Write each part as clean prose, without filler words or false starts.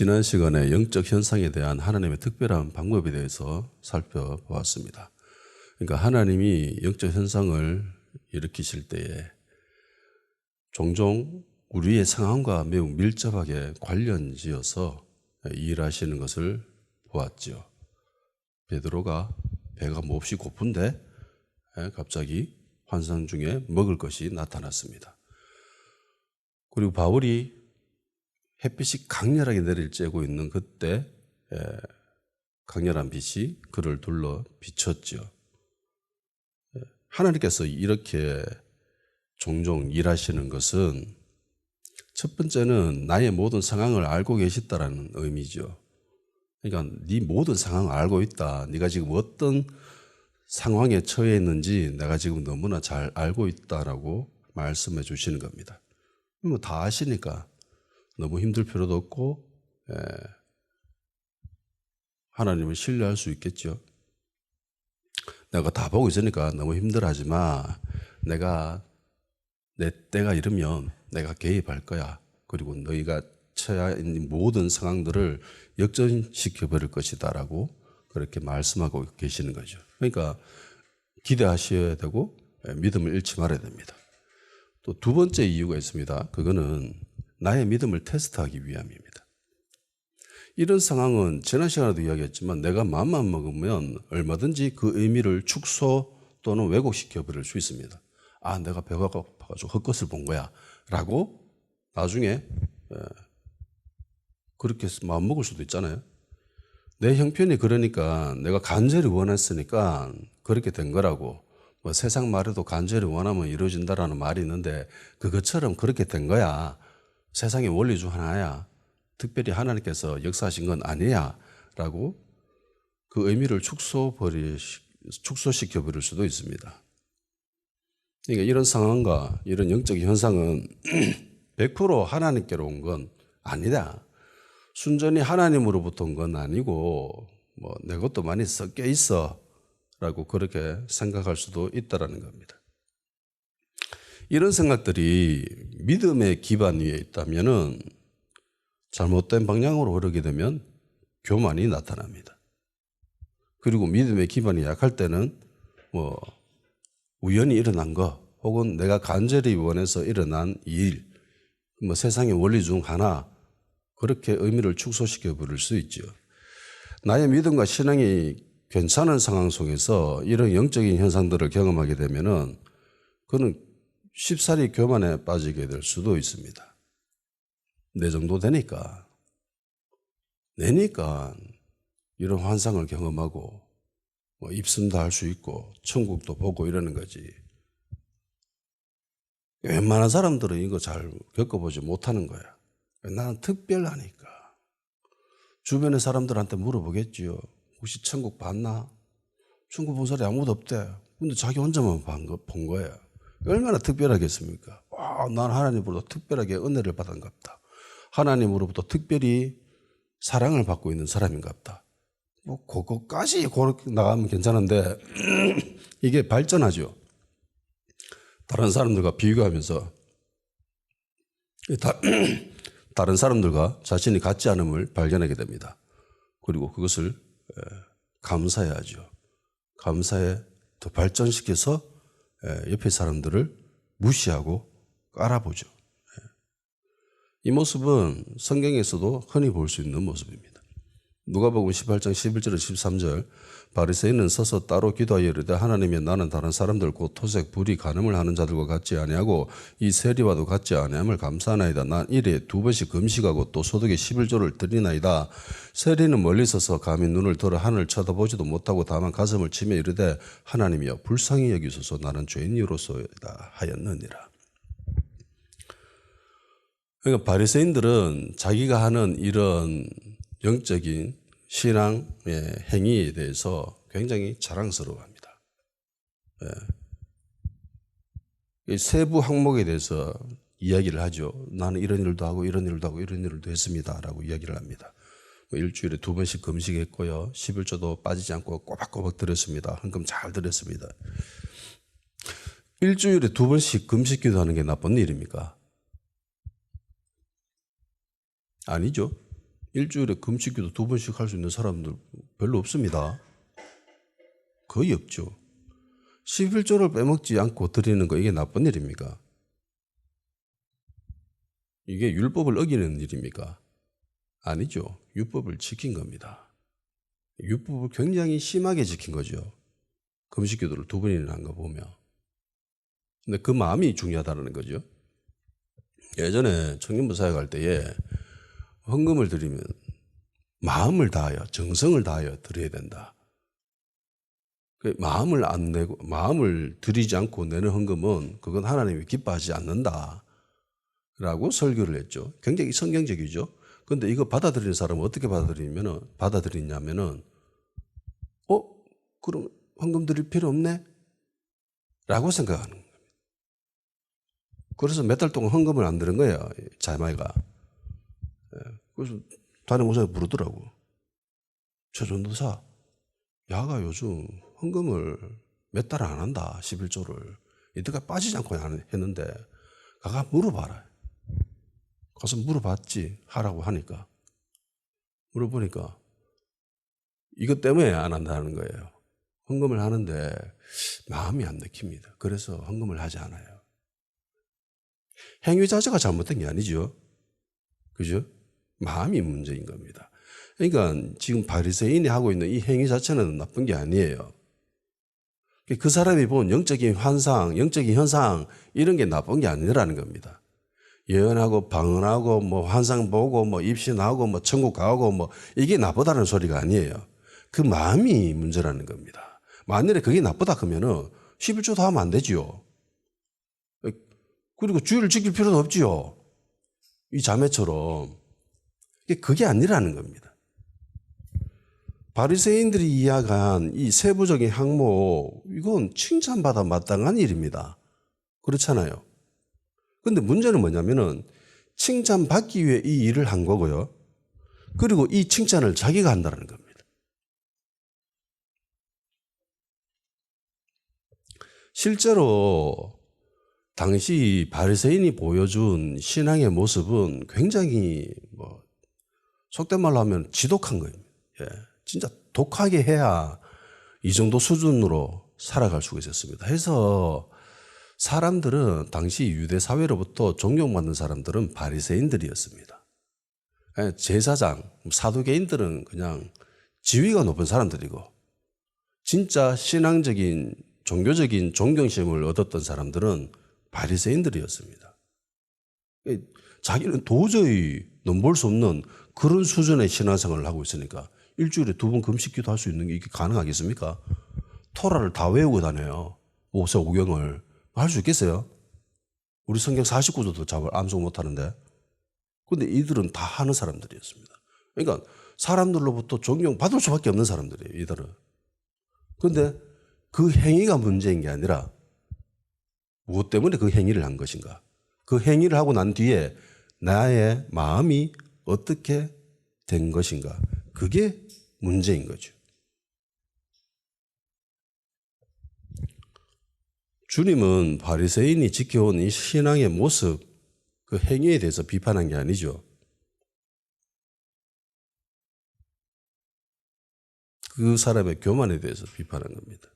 지난 시간에 영적 현상에 대한 하나님의 특별한 방법에 대해서 살펴보았습니다. 그러니까 하나님이 영적 현상을 일으키실 때에 종종 우리의 상황과 매우 밀접하게 관련지어서 일하시는 것을 보았죠. 베드로가 배가 몹시 고픈데 갑자기 환상 중에 먹을 것이 나타났습니다. 그리고 바울이 햇빛이 강렬하게 내릴 쬐고 있는 그때 강렬한 빛이 그를 둘러 비쳤죠. 하나님께서 이렇게 종종 일하시는 것은 첫 번째는 나의 모든 상황을 알고 계시다라는 의미죠. 그러니까 네 모든 상황을 알고 있다. 네가 지금 어떤 상황에 처해 있는지 내가 지금 너무나 잘 알고 있다라고 말씀해 주시는 겁니다. 뭐 다 아시니까 너무 힘들 필요도 없고 하나님을 신뢰할 수 있겠죠. 내가 다 보고 있으니까 너무 힘들어하지 마. 내가 내 때가 이르면 내가 개입할 거야. 그리고 너희가 처해 있는 모든 상황들을 역전시켜 버릴 것이다 라고 그렇게 말씀하고 계시는 거죠. 그러니까 기대하셔야 되고 믿음을 잃지 말아야 됩니다. 또 두 번째 이유가 있습니다. 그거는 나의 믿음을 테스트하기 위함입니다. 이런 상황은 지난 시간에도 이야기했지만 내가 마음만 먹으면 얼마든지 그 의미를 축소 또는 왜곡시켜 버릴 수 있습니다. 아, 내가 배가 고파가지고 헛것을 본 거야 라고 나중에 그렇게 마음 먹을 수도 있잖아요. 내 형편이 그러니까 내가 간절히 원했으니까 그렇게 된 거라고, 뭐 세상 말에도 간절히 원하면 이루어진다라는 말이 있는데 그것처럼 그렇게 된 거야. 세상의 원리 중 하나야. 특별히 하나님께서 역사하신 건 아니야 라고 그 의미를 축소시켜 버릴 수도 있습니다. 그러니까 이런 상황과 이런 영적 현상은 100% 하나님께로 온 건 아니다. 순전히 하나님으로부터 온 건 아니고 뭐 내 것도 많이 섞여 있어 라고 그렇게 생각할 수도 있다는 겁니다. 이런 생각들이 믿음의 기반 위에 있다면은 잘못된 방향으로 흐르게 되면 교만이 나타납니다. 그리고 믿음의 기반이 약할 때는 뭐 우연히 일어난 거 혹은 내가 간절히 원해서 일어난 일, 뭐 세상의 원리 중 하나, 그렇게 의미를 축소시켜 버릴 수 있죠. 나의 믿음과 신앙이 괜찮은 상황 속에서 이런 영적인 현상들을 경험하게 되면은 그는 쉽사리 교만에 빠지게 될 수도 있습니다. 내 정도 되니까, 내니까 이런 환상을 경험하고 뭐 입숨도 할 수 있고 천국도 보고 이러는 거지. 웬만한 사람들은 이거 잘 겪어보지 못하는 거야. 나는 특별하니까. 주변의 사람들한테 물어보겠지요. 혹시 천국 봤나? 천국 본 사람이 아무도 없대. 근데 자기 혼자만 본 거야. 얼마나 특별하겠습니까? 와, 난 하나님으로부터 특별하게 은혜를 받은갑다. 하나님으로부터 특별히 사랑을 받고 있는 사람인갑다. 뭐 그거까지 그렇게 나가면 괜찮은데 이게 발전하죠. 다른 사람들과 비교하면서 다른 사람들과 자신이 같지 않음을 발견하게 됩니다. 그리고 그것을 감사해야죠. 감사해 더 발전시켜서 옆에 사람들을 무시하고 깔아보죠. 이 모습은 성경에서도 흔히 볼 수 있는 모습입니다. 누가복음 18장 11절 13절 바리새인은 서서 따로 기도하여 이르되 하나님이 나는 다른 사람들 곧 토색 불의 간음을 하는 자들과 같지 아니하고 이 세리와도 같지 아니함을 감사하나이다. 난 일에 2번씩 금식하고 또 소득의 11조를 드리나이다. 세리는 멀리 서서 감히 눈을 들어 하늘을 쳐다보지도 못하고 다만 가슴을 치며 이르되 하나님이여 불쌍히 여기소서 나는 죄인이로소이다 하였느니라. 그러니까 바리새인들은 자기가 하는 이런 영적인 신앙의 행위에 대해서 굉장히 자랑스러워합니다. 세부 항목에 대해서 이야기를 하죠. 나는 이런 일도 하고 이런 일도 하고 이런 일도 했습니다 라고 이야기를 합니다. 일주일에 2번씩 금식했고요. 11조도 빠지지 않고 꼬박꼬박 드렸습니다. 헌금 잘 드렸습니다. 일주일에 2번씩 금식 기도하는 게 나쁜 일입니까? 아니죠. 일주일에 금식기도 2번씩 할 수 있는 사람들 별로 없습니다. 거의 없죠. 11조를 빼먹지 않고 드리는 거 이게 나쁜 일입니까? 이게 율법을 어기는 일입니까? 아니죠. 율법을 지킨 겁니다. 율법을 굉장히 심하게 지킨 거죠. 금식기도를 2번이나 한 거 보면. 근데 그 마음이 중요하다는 거죠. 예전에 청년부 사역할 때에 헌금을 드리면 마음을 다하여, 정성을 다하여 드려야 된다. 마음을 안 내고, 마음을 드리지 않고 내는 헌금은 그건 하나님이 기뻐하지 않는다. 라고 설교를 했죠. 굉장히 성경적이죠. 근데 이거 받아들이는 사람은 어떻게 받아들이냐면은, 그럼 헌금 드릴 필요 없네? 라고 생각하는 거예요. 그래서 몇 달 동안 헌금을 안 드는 거예요. 자매가. 그래서 담임 목사가 부르더라고. 최전도사, 야가 요즘 헌금을 몇 달 안 한다. 11조를. 이때까지 빠지지 않고 했는데 가가 물어봐라. 가서 물어봤지. 하라고 하니까. 물어보니까 이것 때문에 안 한다는 거예요. 헌금을 하는데 마음이 안 내킵니다. 그래서 헌금을 하지 않아요. 행위 자체가 잘못된 게 아니죠. 그죠? 마음이 문제인 겁니다. 그러니까 지금 바리새인이 하고 있는 이 행위 자체는 나쁜 게 아니에요. 그 사람이 본 영적인 환상, 영적인 현상 이런 게 나쁜 게 아니라는 겁니다. 예언하고 방언하고 뭐 환상 보고 뭐 입신하고 뭐 천국 가고 뭐 이게 나쁘다는 소리가 아니에요. 그 마음이 문제라는 겁니다. 만일에 그게 나쁘다 그러면은 11조도 하면 안 되지요. 그리고 주의를 지킬 필요도 없지요. 이 자매처럼. 그게 아니라는 겁니다. 바리새인들이 이야기한 이 세부적인 항목, 이건 칭찬받아 마땅한 일입니다. 그렇잖아요. 근데 문제는 뭐냐면은 칭찬받기 위해 이 일을 한 거고요. 그리고 이 칭찬을 자기가 한다는 겁니다. 실제로 당시 바리새인이 보여준 신앙의 모습은 굉장히 속된 말로 하면 지독한 거예요. 예, 진짜 독하게 해야 이 정도 수준으로 살아갈 수가 있었습니다. 해서 사람들은 당시 유대 사회로부터 존경받는 사람들은 바리새인들이었습니다. 제사장, 사두개인들은 그냥 지위가 높은 사람들이고 진짜 신앙적인 종교적인 존경심을 얻었던 사람들은 바리새인들이었습니다. 자기는 도저히 넘볼 수 없는 그런 수준의 신앙생활을 하고 있으니까 일주일에 2번 금식기도 할 수 있는 게 이게 가능하겠습니까? 토라를 다 외우고 다녀요. 모세 오경을. 할 수 있겠어요? 우리 성경 49조도 암송 못하는데. 근데 이들은 다 하는 사람들이었습니다. 그러니까 사람들로부터 존경받을 수밖에 없는 사람들이에요. 이들은. 그런데 그 행위가 문제인 게 아니라 무엇 때문에 그 행위를 한 것인가? 그 행위를 하고 난 뒤에 나의 마음이 어떻게 된 것인가? 그게 문제인 거죠. 주님은 바리새인이 지켜온 이 신앙의 모습, 그 행위에 대해서 비판한 게 아니죠. 그 사람의 교만에 대해서 비판한 겁니다.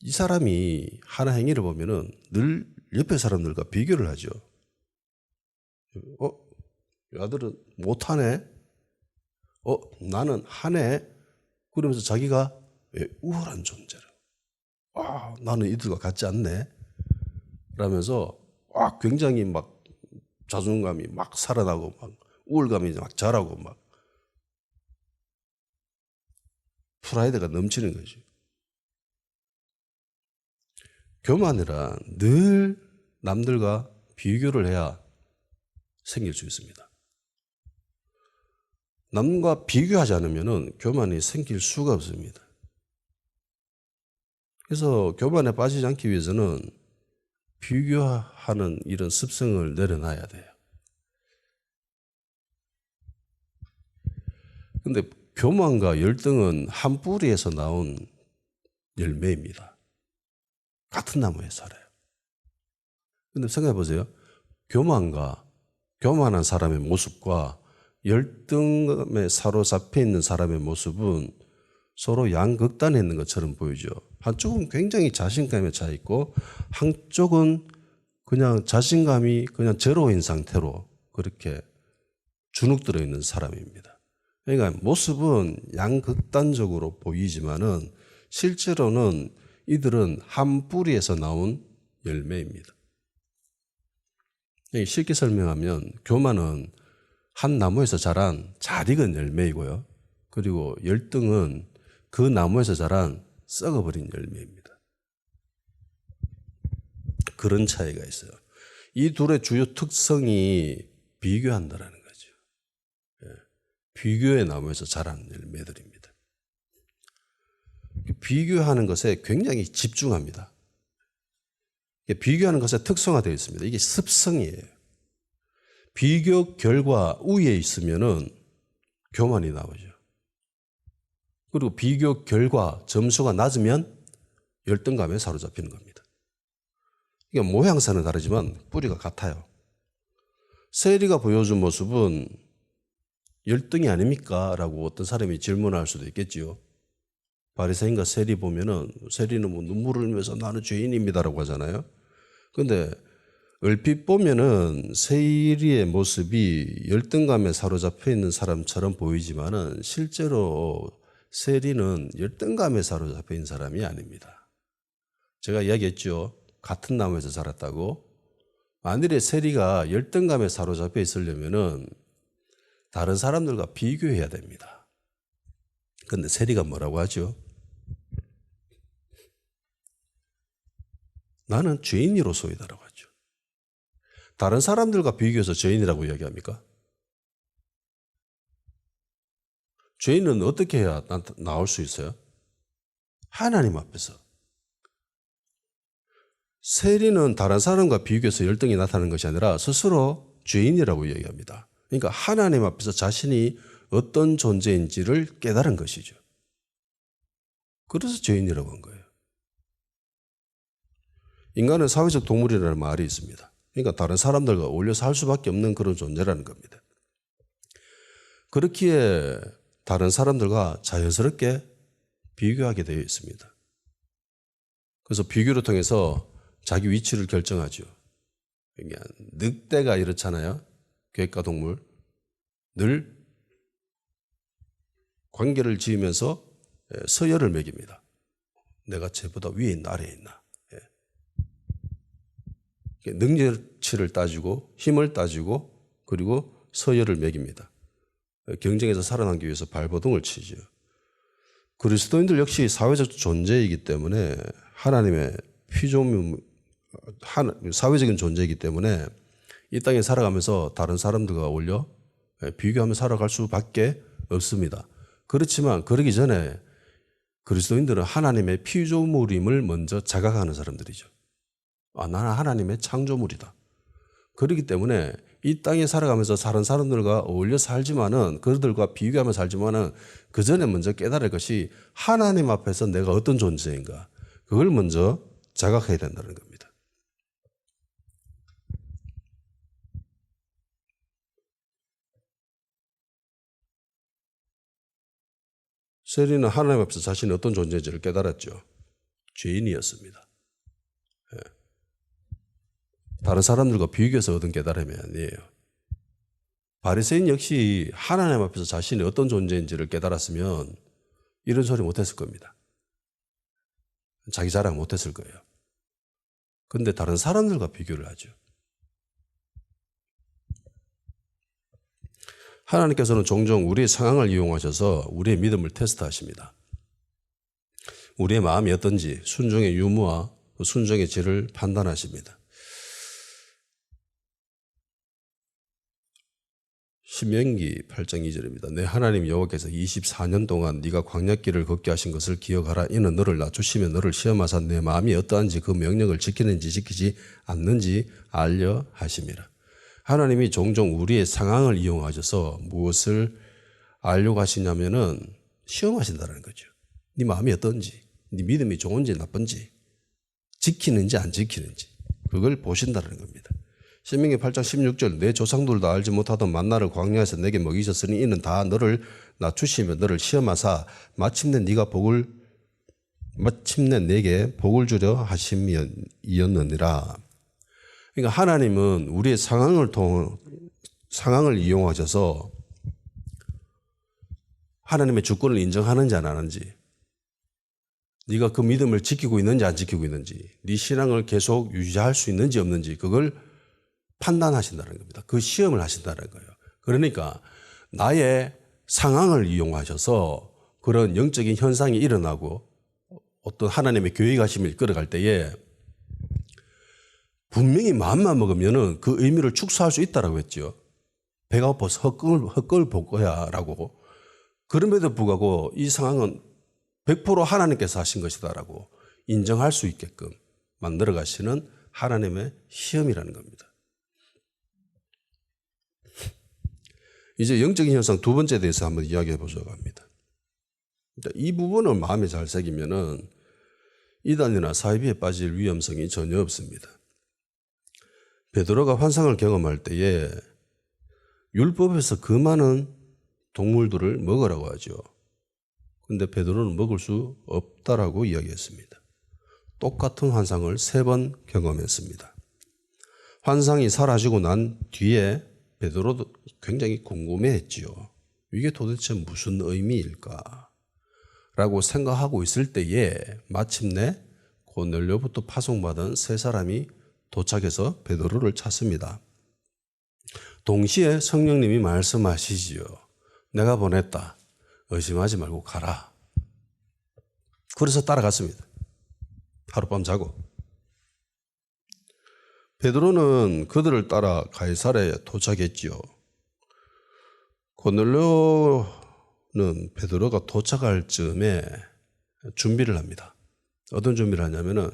이 사람이 하는 행위를 보면은 늘 옆에 사람들과 비교를 하죠. 이 아들은 못하네? 나는 하네? 그러면서 자기가 우월한 존재로. 나는 이들과 같지 않네? 라면서 굉장히 막 자존감이 막 살아나고 막 우월감이 막 자라고 막 프라이드가 넘치는 거죠. 교만이란 늘 남들과 비교를 해야 생길 수 있습니다. 남과 비교하지 않으면 교만이 생길 수가 없습니다. 그래서 교만에 빠지지 않기 위해서는 비교하는 이런 습성을 내려놔야 돼요. 근데 교만과 열등은 한 뿌리에서 나온 열매입니다. 같은 나무에 살아요. 근데 생각해 보세요. 교만과 교만한 사람의 모습과 열등감에 사로잡혀 있는 사람의 모습은 서로 양극단에 있는 것처럼 보이죠. 한쪽은 굉장히 자신감에 차 있고 한쪽은 그냥 자신감이 그냥 제로인 상태로 그렇게 주눅들어 있는 사람입니다. 그러니까 모습은 양극단적으로 보이지만은 실제로는 이들은 한 뿌리에서 나온 열매입니다. 쉽게 설명하면 교만은 한 나무에서 자란 잘 익은 열매이고요. 그리고 열등은 그 나무에서 자란 썩어버린 열매입니다. 그런 차이가 있어요. 이 둘의 주요 특성이 비교한다라는 거죠. 비교의 나무에서 자란 열매들입니다. 비교하는 것에 굉장히 집중합니다. 비교하는 것에 특성화되어 있습니다. 이게 습성이에요. 비교 결과 우위에 있으면은 교만이 나오죠. 그리고 비교 결과 점수가 낮으면 열등감에 사로잡히는 겁니다. 이게 모양새는 다르지만 뿌리가 같아요. 세리가 보여준 모습은 열등이 아닙니까? 라고 어떤 사람이 질문할 수도 있겠지요. 바리새인과 세리 보면은 세리는 뭐 눈물을 흘리면서 나는 죄인입니다라고 하잖아요. 그런데 얼핏 보면은 세리의 모습이 열등감에 사로잡혀 있는 사람처럼 보이지만은 실제로 세리는 열등감에 사로잡혀 있는 사람이 아닙니다. 제가 이야기했죠. 같은 나무에서 자랐다고. 만일에 세리가 열등감에 사로잡혀 있으려면은 다른 사람들과 비교해야 됩니다. 그런데 세리가 뭐라고 하죠? 나는 죄인이로소이다라고 하죠. 다른 사람들과 비교해서 죄인이라고 이야기합니까? 죄인은 어떻게 해야 나올 수 있어요? 하나님 앞에서. 세리는 다른 사람과 비교해서 열등이 나타나는 것이 아니라 스스로 죄인이라고 이야기합니다. 그러니까 하나님 앞에서 자신이 어떤 존재인지를 깨달은 것이죠. 그래서 죄인이라고 한 거예요. 인간은 사회적 동물이라는 말이 있습니다. 그러니까 다른 사람들과 어울려 살 수밖에 없는 그런 존재라는 겁니다. 그렇기에 다른 사람들과 자연스럽게 비교하게 되어 있습니다. 그래서 비교를 통해서 자기 위치를 결정하죠. 그러니까 늑대가 이렇잖아요. 객과동물. 늘 관계를 지으면서 서열을 매깁니다. 내가 쟤보다 위에 있나 아래에 있나. 능력치를 따지고 힘을 따지고 그리고 서열을 매깁니다. 경쟁에서 살아남기 위해서 발버둥을 치죠. 그리스도인들 역시 사회적 존재이기 때문에 하나님의 피조물, 사회적인 존재이기 때문에 이 땅에 살아가면서 다른 사람들과 어울려 비교하며 살아갈 수밖에 없습니다. 그렇지만 그러기 전에 그리스도인들은 하나님의 피조물임을 먼저 자각하는 사람들이죠. 나는 하나님의 창조물이다. 그렇기 때문에 이 땅에 살아가면서 다른 사람들과 어울려 살지만은 그들과 비교하며 살지만은 그 전에 먼저 깨달을 것이 하나님 앞에서 내가 어떤 존재인가 그걸 먼저 자각해야 된다는 겁니다. 세리는 하나님 앞에서 자신이 어떤 존재인지를 깨달았죠. 죄인이었습니다. 다른 사람들과 비교해서 얻은 깨달음이 아니에요. 바리새인 역시 하나님 앞에서 자신이 어떤 존재인지를 깨달았으면 이런 소리 못했을 겁니다. 자기 자랑 못했을 거예요. 그런데 다른 사람들과 비교를 하죠. 하나님께서는 종종 우리의 상황을 이용하셔서 우리의 믿음을 테스트하십니다. 우리의 마음이 어떤지 순종의 유무와 순종의 질을 판단하십니다. 신명기 8장 2절입니다. 내 하나님 여호와께서 24년 동안 네가 광야길을 걷게 하신 것을 기억하라. 이는 너를 낮추시며 너를 시험하사 내 마음이 어떠한지 그 명령을 지키는지 지키지 않는지 알려 하심이라. 하나님이 종종 우리의 상황을 이용하셔서 무엇을 알려고 하시냐면은 시험하신다는 거죠. 네 마음이 어떤지, 네 믿음이 좋은지 나쁜지, 지키는지 안 지키는지 그걸 보신다는 겁니다. 신명기 8장 16절 내 조상들도 알지 못하던 만나를 광야에서 내게 먹이셨으니 이는 다 너를 낮추시며 너를 시험하사 마침내 내게 복을 주려 하심이었느니라. 그러니까 하나님은 우리의 상황을 이용하셔서 하나님의 주권을 인정하는지 안 하는지, 네가 그 믿음을 지키고 있는지 안 지키고 있는지, 네 신앙을 계속 유지할 수 있는지 없는지 그걸 판단하신다는 겁니다. 그 시험을 하신다는 거예요. 그러니까 나의 상황을 이용하셔서 그런 영적인 현상이 일어나고 어떤 하나님의 계획하심을 이끌어갈 때에 분명히 마음만 먹으면은 그 의미를 축소할 수 있다라고 했죠. 배가 고파서 헛걸 볼 거야 라고. 그럼에도 불구하고 이 상황은 100% 하나님께서 하신 것이다라고 인정할 수 있게끔 만들어 가시는 하나님의 시험이라는 겁니다. 이제 영적인 현상 두 번째에 대해서 한번 이야기해 보자고 합니다. 이 부분을 마음에 잘 새기면은 이단이나 사이비에 빠질 위험성이 전혀 없습니다. 베드로가 환상을 경험할 때에 율법에서 그 많은 동물들을 먹으라고 하죠. 근데 베드로는 먹을 수 없다라고 이야기했습니다. 똑같은 환상을 3번 경험했습니다. 환상이 사라지고 난 뒤에 베드로도 굉장히 궁금해했지요. 이게 도대체 무슨 의미일까? 라고 생각하고 있을 때에 마침내 고넬료부터 파송받은 3사람이 도착해서 베드로를 찾습니다. 동시에 성령님이 말씀하시지요. 내가 보냈다. 의심하지 말고 가라. 그래서 따라갔습니다. 하룻밤 자고. 베드로는 그들을 따라 가이사랴에 도착했지요. 고넬료는 베드로가 도착할 즈음에 준비를 합니다. 어떤 준비를 하냐면은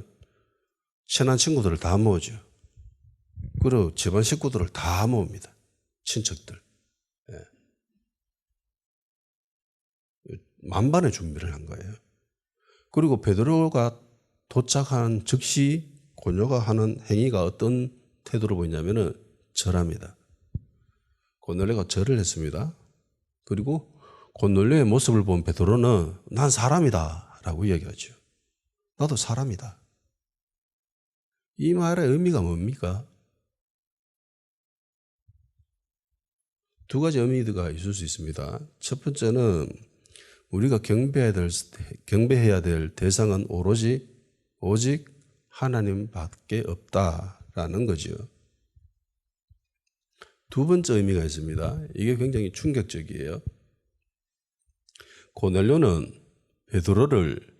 친한 친구들을 다 모으죠. 그리고 집안 식구들을 다 모읍니다. 친척들. 만반의 준비를 한 거예요. 그리고 베드로가 도착한 즉시 고넬료가 하는 행위가 어떤 태도로 보이냐면은 절합니다. 고넬료가 절을 했습니다. 그리고 고넬료의 모습을 본 베드로는 난 사람이다 라고 이야기하죠. 나도 사람이다. 이 말의 의미가 뭡니까? 두 가지 의미가 있을 수 있습니다. 첫 번째는 우리가 경배해야 될 대상은 오직 하나님밖에 없다라는 거죠. 두 번째 의미가 있습니다. 이게 굉장히 충격적이에요. 고넬료는 베드로를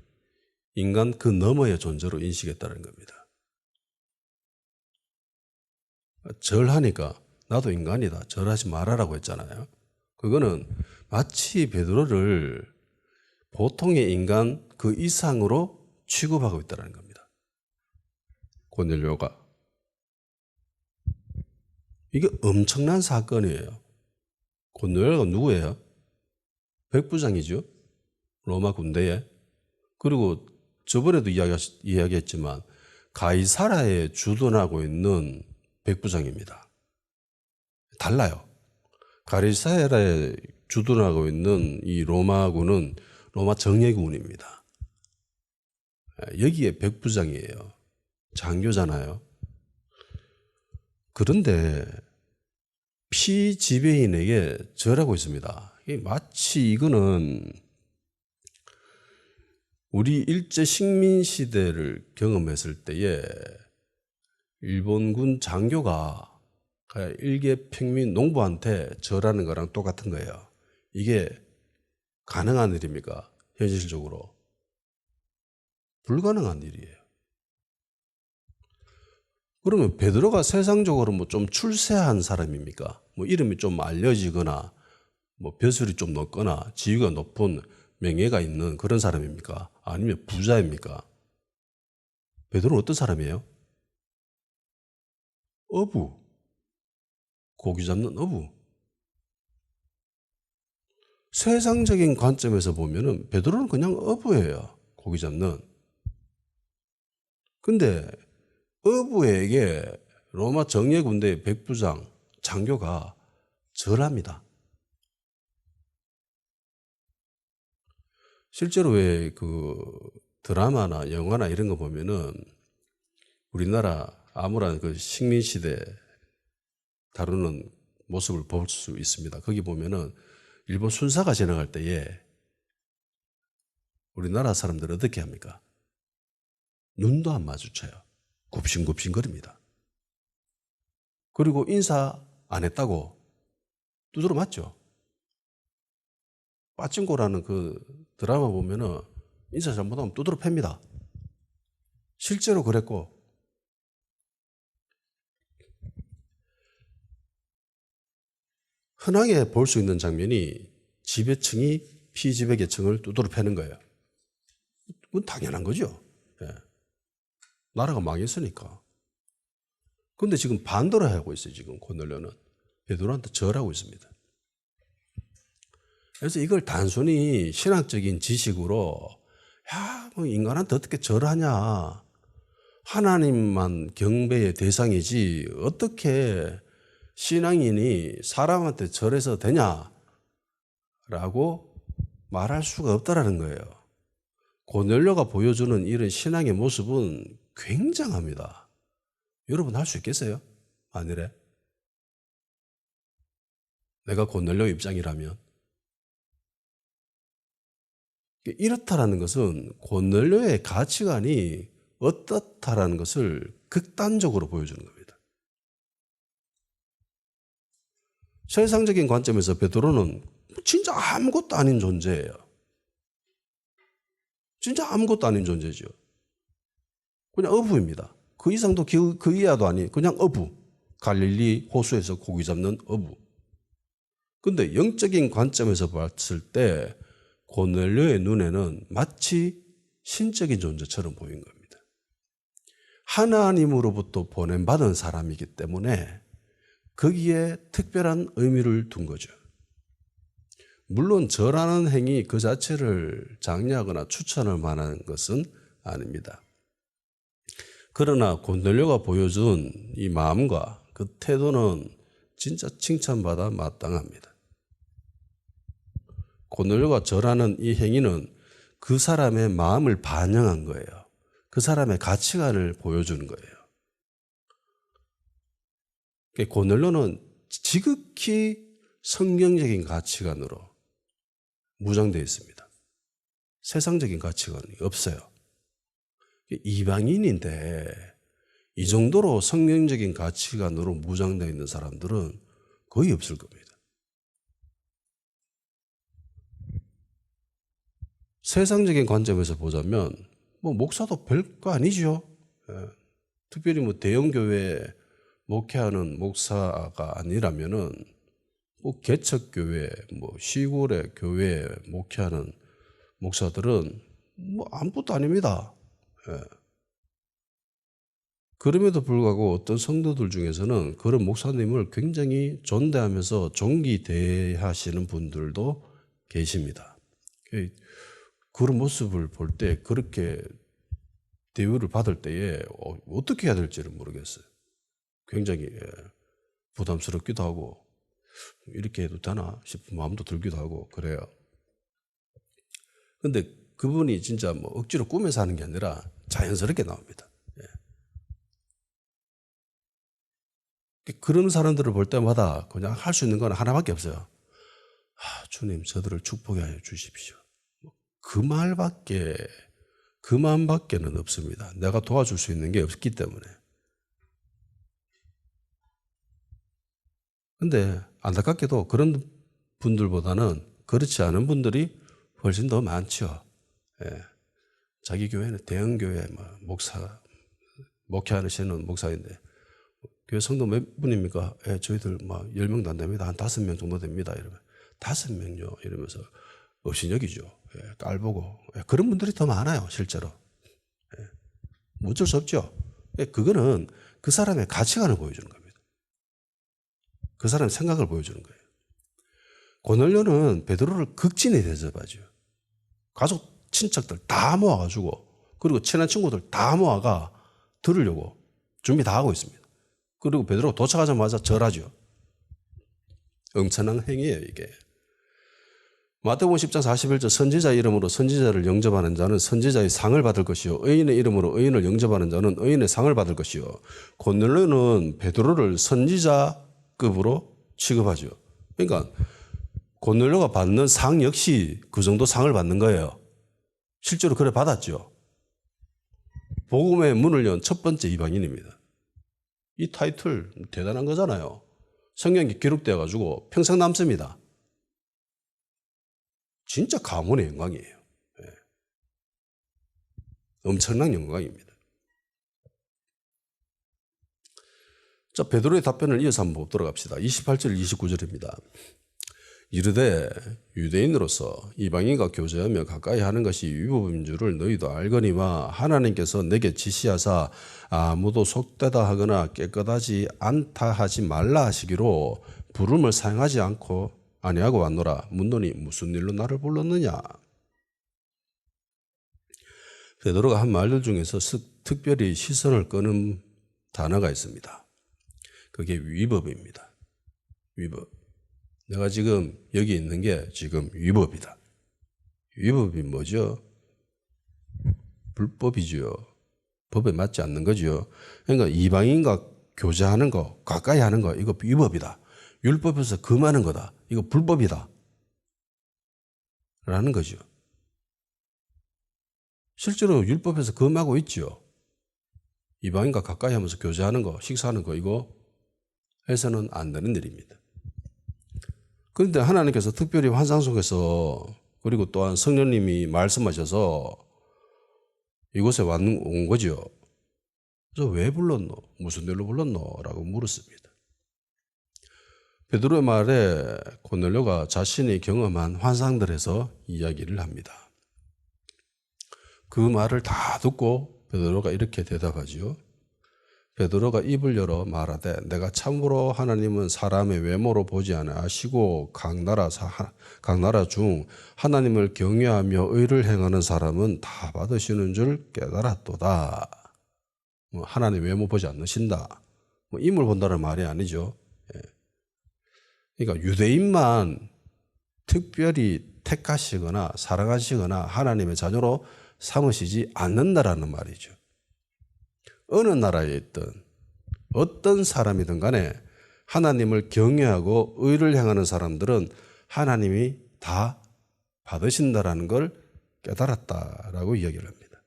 인간 그 너머의 존재로 인식했다는 겁니다. 절하니까 나도 인간이다. 절하지 말아라고 했잖아요. 그거는 마치 베드로를 보통의 인간 그 이상으로 취급하고 있다는 겁니다. 고넬료가. 이게 엄청난 사건이에요. 고넬료가 누구예요? 백부장이죠. 로마 군대에. 그리고 저번에도 이야기했지만 가이사랴에 주둔하고 있는 백부장입니다. 달라요. 가이사랴에 주둔하고 있는 이 로마군은 로마 정예군입니다. 여기에 백부장이에요. 장교잖아요. 그런데 피지배인에게 절하고 있습니다. 마치 이거는 우리 일제 식민 시대를 경험했을 때에 일본군 장교가 일개 평민 농부한테 절하는 거랑 똑같은 거예요. 이게 가능한 일입니까? 현실적으로. 불가능한 일이에요. 그러면 베드로가 세상적으로 뭐 좀 출세한 사람입니까? 뭐 이름이 좀 알려지거나 뭐 벼슬이 좀 높거나 지위가 높은 명예가 있는 그런 사람입니까? 아니면 부자입니까? 베드로는 어떤 사람이에요? 어부. 고기 잡는 어부. 세상적인 관점에서 보면은 베드로는 그냥 어부예요. 고기 잡는. 근데 어부에게 로마 정예군대의 백부장 장교가 절합니다. 실제로 왜 그 드라마나 영화나 이런 거 보면은 우리나라 암울한 그 식민시대 다루는 모습을 볼 수 있습니다. 거기 보면은 일본 순사가 지나갈 때에 우리나라 사람들은 어떻게 합니까? 눈도 안 마주쳐요. 굽신굽신거립니다. 그리고 인사 안 했다고 두드러 맞죠? 빠찡코라는 그 드라마 보면은 인사 잘못하면 두드러 팹니다. 실제로 그랬고, 흔하게 볼 수 있는 장면이 지배층이 피지배계층을 두드러 패는 거예요. 그건 당연한 거죠. 예. 나라가 망했으니까. 그런데 지금 반대로 하고 있어요. 지금 고넬료는 베드로한테 절하고 있습니다. 그래서 이걸 단순히 신학적인 지식으로 뭐 인간한테 어떻게 절하냐, 하나님만 경배의 대상이지 어떻게 신앙인이 사람한테 절해서 되냐라고 말할 수가 없다라는 거예요. 고넬료가 보여주는 이런 신앙의 모습은 굉장합니다. 여러분 할 수 있겠어요? 만일에 내가 고넬료 입장이라면. 이렇다라는 것은 고넬료의 가치관이 어떻다라는 것을 극단적으로 보여주는 겁니다. 세상적인 관점에서 베드로는 진짜 아무것도 아닌 존재예요. 진짜 아무것도 아닌 존재죠. 그냥 어부입니다. 그 이상도 그 이하도 아닌 그냥 어부. 갈릴리 호수에서 고기 잡는 어부. 근데 영적인 관점에서 봤을 때 고넬료의 눈에는 마치 신적인 존재처럼 보인 겁니다. 하나님으로부터 보냄받은 사람이기 때문에 거기에 특별한 의미를 둔 거죠. 물론 절하는 행위 그 자체를 장려하거나 추천할 만한 것은 아닙니다. 그러나 고넬료가 보여준 이 마음과 그 태도는 진짜 칭찬받아 마땅합니다. 고넬료가 절하는 이 행위는 그 사람의 마음을 반영한 거예요. 그 사람의 가치관을 보여주는 거예요. 고넬료는 지극히 성경적인 가치관으로 무장되어 있습니다. 세상적인 가치관이 없어요. 이방인인데 이 정도로 성경적인 가치관으로 무장되어 있는 사람들은 거의 없을 겁니다. 세상적인 관점에서 보자면 목사도 별거 아니죠. 특별히 대형 교회에 목회하는 목사가 아니라면은 개척 교회, 시골의 교회에 목회하는 목사들은 아무것도 아닙니다. 그럼에도 불구하고 어떤 성도들 중에서는 그런 목사님을 굉장히 존대하면서 존귀대하시는 분들도 계십니다. 그런 모습을 볼 때 그렇게 대우를 받을 때에 어떻게 해야 될지를 모르겠어요. 굉장히 부담스럽기도 하고 이렇게 해도 되나 싶은 마음도 들기도 하고 그래요. 근데 그분이 진짜 억지로 꾸며서 하는 게 아니라 자연스럽게 나옵니다. 그런 사람들을 볼 때마다 그냥 할 수 있는 건 하나밖에 없어요. 주님, 저들을 축복해 주십시오. 그 말밖에, 그 마음밖에는 없습니다. 내가 도와줄 수 있는 게 없기 때문에. 근데 안타깝게도 그런 분들보다는 그렇지 않은 분들이 훨씬 더 많죠. 자기 교회는 대형 교회 목회하시는 목사인데 교회 성도 몇 분입니까? 저희들 10명도 안 됩니다. 한 5명 정도 됩니다. 이러면 5명요 이러면서 업신여기죠. 깔보고 그런 분들이 더 많아요. 실제로. 어쩔 수 없죠. 그거는 그 사람의 가치관을 보여주는 겁니다. 그 사람의 생각을 보여주는 거예요. 고넬료는 베드로를 극진히 대접하죠. 가족, 친척들 다 모아가지고 그리고 친한 친구들 다 모아가 들으려고 준비 다 하고 있습니다. 그리고 베드로가 도착하자마자 절하죠. 엄청난 행위예요, 이게. 마태복음 10장 41절 선지자 이름으로 선지자를 영접하는 자는 선지자의 상을 받을 것이요 의인의 이름으로 의인을 영접하는 자는 의인의 상을 받을 것이요. 고넬료는 베드로를 선지자급으로 취급하죠. 그러니까 고넬료가 받는 상 역시 그 정도 상을 받는 거예요. 실제로 그래 받았죠. 복음의 문을 연 첫 번째 이방인입니다. 이 타이틀 대단한 거잖아요. 성경에 기록되어 가지고 평생 남습니다. 진짜 가문의 영광이에요. 네. 엄청난 영광입니다. 자, 베드로의 답변을 이어서 한번 보도록 합시다. 28절 29절입니다. 이르되 유대인으로서 이방인과 교제하며 가까이 하는 것이 위법인 줄을 너희도 알거니와 하나님께서 내게 지시하사 아무도 속되다 하거나 깨끗하지 않다 하지 말라 하시기로 부름을 사용하지 않고 아니하고 왔노라. 묻노니 무슨 일로 나를 불렀느냐. 베드로가 한 말들 중에서 특별히 시선을 끄는 단어가 있습니다. 그게 위법입니다. 위법. 내가 지금 여기 있는 게 지금 위법이다. 위법이 뭐죠? 불법이죠. 법에 맞지 않는 거죠. 그러니까 이방인과 교제하는 거, 가까이 하는 거, 이거 위법이다. 율법에서 금하는 거다. 이거 불법이다. 라는 거죠. 실제로 율법에서 금하고 있죠. 이방인과 가까이 하면서 교제하는 거, 식사하는 거, 이거 해서는 안 되는 일입니다. 그런데 하나님께서 특별히 환상 속에서 그리고 또한 성령님이 말씀하셔서 이곳에 온 거죠. 그래서 왜 불렀노? 무슨 일로 불렀노? 라고 물었습니다. 베드로의 말에 고넬료가 자신이 경험한 환상들에서 이야기를 합니다. 그 말을 다 듣고 베드로가 이렇게 대답하지요. 베드로가 입을 열어 말하되 내가 참으로 하나님은 사람의 외모로 보지 아니하시고 각 나라 중 하나님을 경외하며 의를 행하는 사람은 다 받으시는 줄 깨달았도다. 하나님 외모 보지 않으신다. 인물 본다는 말이 아니죠. 그러니까 유대인만 특별히 택하시거나 사랑하시거나 하나님의 자녀로 삼으시지 않는다라는 말이죠. 어느 나라에 있든 어떤 사람이든 간에 하나님을 경외하고 의를 행하는 사람들은 하나님이 다 받으신다라는 걸 깨달았다라고 이야기를 합니다.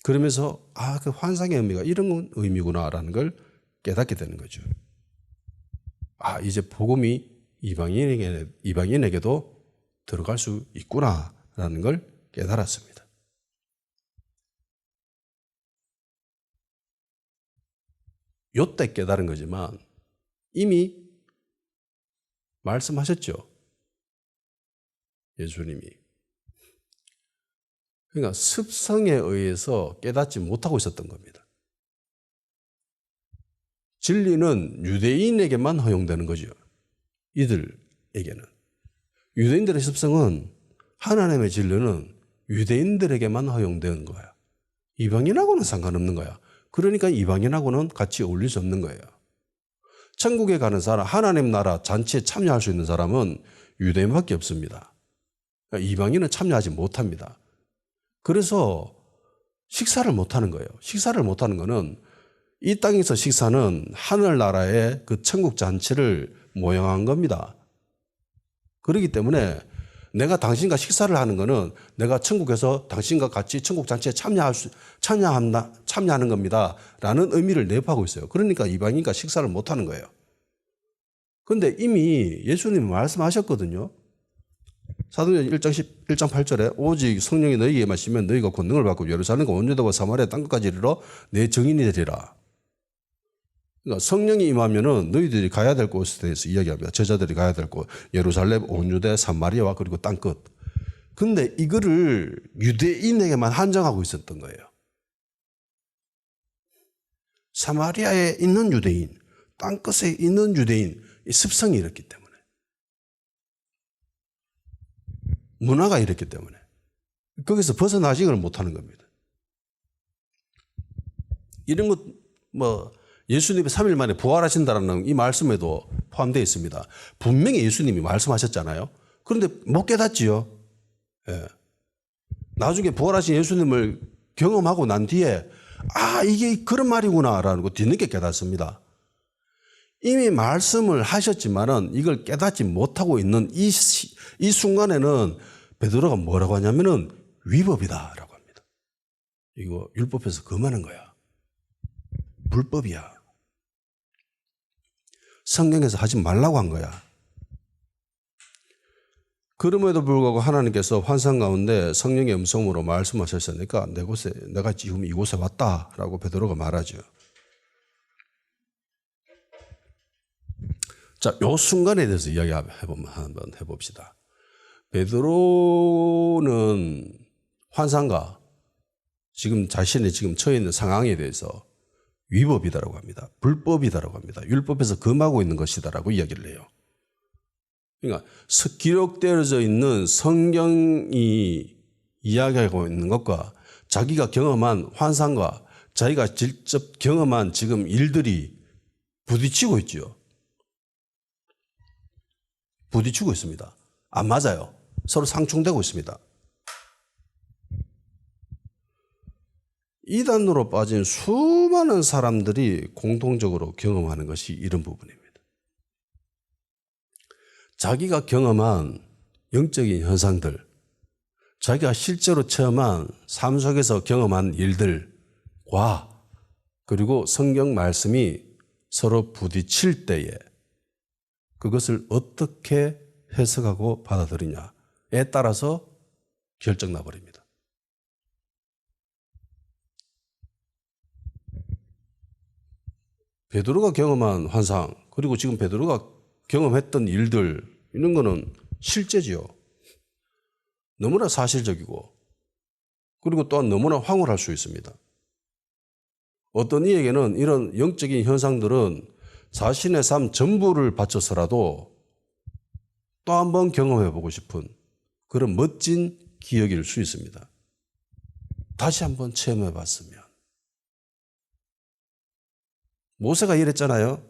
그러면서 그 환상의 의미가 이런 의미구나라는 걸 깨닫게 되는 거죠. 이제 복음이 이방인에게도 들어갈 수 있구나라는 걸 깨달았습니다. 요때 깨달은 거지만 이미 말씀하셨죠. 예수님이. 그러니까 습성에 의해서 깨닫지 못하고 있었던 겁니다. 진리는 유대인에게만 허용되는 거죠. 이들에게는. 유대인들의 습성은 하나님의 진리는 유대인들에게만 허용되는 거야. 이방인하고는 상관없는 거야. 그러니까 이방인하고는 같이 어울릴 수 없는 거예요. 천국에 가는 사람, 하나님 나라 잔치에 참여할 수 있는 사람은 유대인밖에 없습니다. 그러니까 이방인은 참여하지 못합니다. 그래서 식사를 못하는 거예요. 식사를 못하는 거는 이 땅에서 식사는 하늘나라의 그 천국 잔치를 모형한 겁니다. 그렇기 때문에 내가 당신과 식사를 하는 거는 내가 천국에서 당신과 같이 천국 잔치에 참여하는 겁니다. 라는 의미를 내포하고 있어요. 그러니까 이방인과 식사를 못 하는 거예요. 그런데 이미 예수님이 말씀하셨거든요. 사도행전 1장 8절에 오직 성령이 너희에게 마시면 너희가 권능을 받고 예루살렘과 온 유다와 사마리아 땅끝까지 이르러 내 증인이 되리라. 그러니까 성령이 임하면은 너희들이 가야 될 곳에 대해서 이야기합니다. 제자들이 가야 될 곳, 예루살렘, 온 유대, 사마리아와 그리고 땅끝. 근데 이거를 유대인에게만 한정하고 있었던 거예요. 사마리아에 있는 유대인, 땅끝에 있는 유대인, 이 습성이 이렇기 때문에. 문화가 이렇기 때문에. 거기서 벗어나지를 못하는 겁니다. 이런 것, 예수님이 3일 만에 부활하신다는 이 말씀에도 포함되어 있습니다. 분명히 예수님이 말씀하셨잖아요. 그런데 못 깨닫지요. 예. 나중에 부활하신 예수님을 경험하고 난 뒤에 이게 그런 말이구나라는 거 뒤늦게 깨닫습니다. 이미 말씀을 하셨지만은 이걸 깨닫지 못하고 있는 이 순간에는 베드로가 뭐라고 하냐면은 위법이다라고 합니다. 이거 율법에서 금하는 거야. 불법이야. 성경에서 하지 말라고 한 거야. 그럼에도 불구하고 하나님께서 환상 가운데 성령의 음성으로 말씀하셨으니까 내가 지금 이곳에 왔다라고 베드로가 말하죠. 자, 요 순간에 대해서 한번 해봅시다. 베드로는 환상과 지금 자신이 지금 처해 있는 상황에 대해서 위법이다라고 합니다. 불법이다라고 합니다. 율법에서 금하고 있는 것이다라고 이야기를 해요. 그러니까 기록되어져 있는 성경이 이야기하고 있는 것과 자기가 경험한 환상과 자기가 직접 경험한 지금 일들이 부딪히고 있죠. 부딪히고 있습니다. 안 맞아요. 서로 상충되고 있습니다. 이단으로 빠진 수많은 사람들이 공통적으로 경험하는 것이 이런 부분입니다. 자기가 경험한 영적인 현상들, 자기가 실제로 체험한 삶 속에서 경험한 일들과 그리고 성경 말씀이 서로 부딪힐 때에 그것을 어떻게 해석하고 받아들이냐에 따라서 결정 나버립니다. 베드로가 경험한 환상, 그리고 지금 베드로가 경험했던 일들, 이런 거는 실제지요. 너무나 사실적이고, 그리고 또한 너무나 황홀할 수 있습니다. 어떤 이에게는 이런 영적인 현상들은 자신의 삶 전부를 바쳐서라도 또 한 번 경험해보고 싶은 그런 멋진 기억일 수 있습니다. 다시 한번 체험해봤으면. 모세가 이랬잖아요.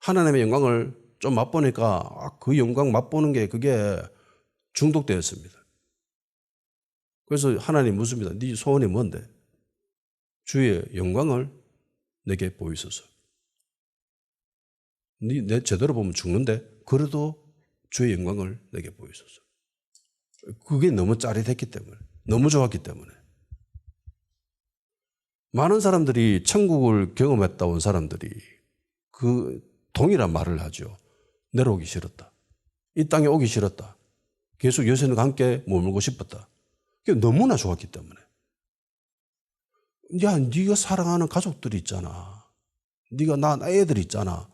하나님의 영광을 좀 맛보니까 그 영광 맛보는 게 그게 중독되었습니다. 그래서 하나님 묻습니다. 네 소원이 뭔데? 주의 영광을 내게 보이소서. 내 제대로 보면 죽는데 그래도 주의 영광을 내게 보이소서. 그게 너무 짜릿했기 때문에, 너무 좋았기 때문에. 많은 사람들이 천국을 경험했다 온 사람들이 그 동일한 말을 하죠. 내려오기 싫었다. 이 땅에 오기 싫었다. 계속 여신과 함께 머물고 싶었다. 그게 너무나 좋았기 때문에. 야, 네가 사랑하는 가족들이 있잖아. 네가 낳은 애들이 있잖아.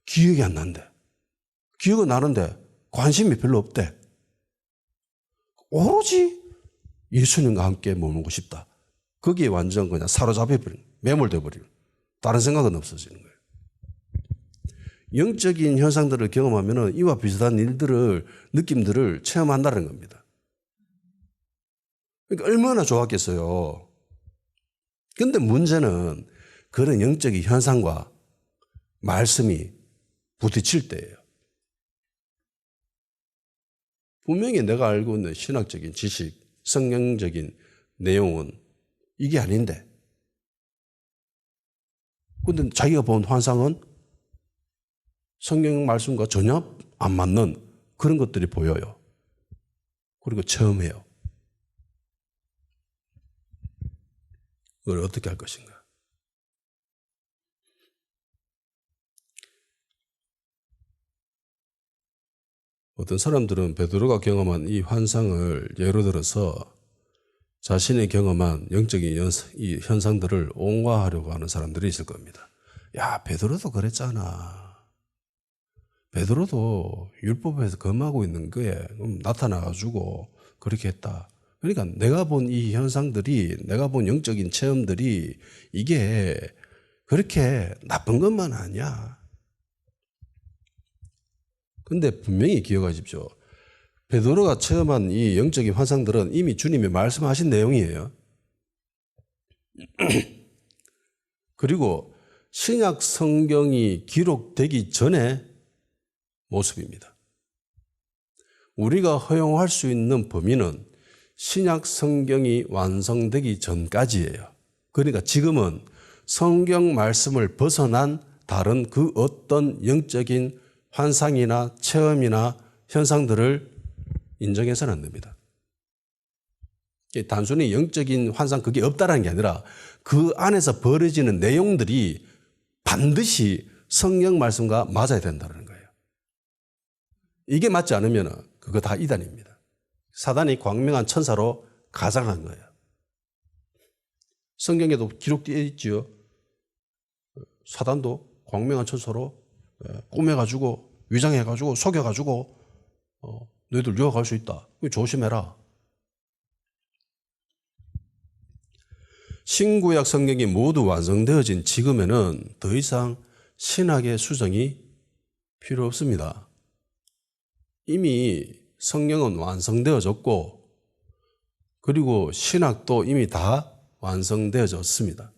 기억이 안 난대. 기억은 나는데 관심이 별로 없대. 오로지 예수님과 함께 머물고 싶다. 거기에 완전 그냥 사로잡혀버린, 매몰돼버리는, 다른 생각은 없어지는 거예요. 영적인 현상들을 경험하면 이와 비슷한 일들을, 느낌들을 체험한다는 겁니다. 그러니까 얼마나 좋았겠어요. 그런데 문제는 그런 영적인 현상과 말씀이 부딪힐 때예요. 분명히 내가 알고 있는 신학적인 지식, 성경적인 내용은 이게 아닌데. 근데 자기가 본 환상은 성경 말씀과 전혀 안 맞는 그런 것들이 보여요. 그리고 체험해요. 그걸 어떻게 할 것인가? 어떤 사람들은 베드로가 경험한 이 환상을 예로 들어서 자신이 경험한 영적인 이 현상들을 옹호하려고 하는 사람들이 있을 겁니다. 야, 베드로도 그랬잖아. 베드로도 율법에서 금하고 있는 거에 나타나가지고 그렇게 했다. 그러니까 내가 본 이 현상들이, 내가 본 영적인 체험들이 이게 그렇게 나쁜 것만 아니야. 근데 분명히 기억하십시오. 베드로가 체험한 이 영적인 환상들은 이미 주님이 말씀하신 내용이에요. 그리고 신약 성경이 기록되기 전의 모습입니다. 우리가 허용할 수 있는 범위는 신약 성경이 완성되기 전까지예요. 그러니까 지금은 성경 말씀을 벗어난 다른 그 어떤 영적인 환상이나 체험이나 현상들을 인정해서는 안 됩니다. 단순히 영적인 환상 그게 없다라는 게 아니라 그 안에서 벌어지는 내용들이 반드시 성경 말씀과 맞아야 된다는 거예요. 이게 맞지 않으면 그거 다 이단입니다. 사단이 광명한 천사로 가장한 거예요. 성경에도 기록되어 있지요. 사단도 광명한 천사로 꾸며가지고 위장해가지고 속여가지고 너희들 유혹할 수 있다. 조심해라. 신구약 성경이 모두 완성되어진 지금에는 더 이상 신학의 수정이 필요 없습니다. 이미 성경은 완성되어졌고 그리고 신학도 이미 다 완성되어졌습니다.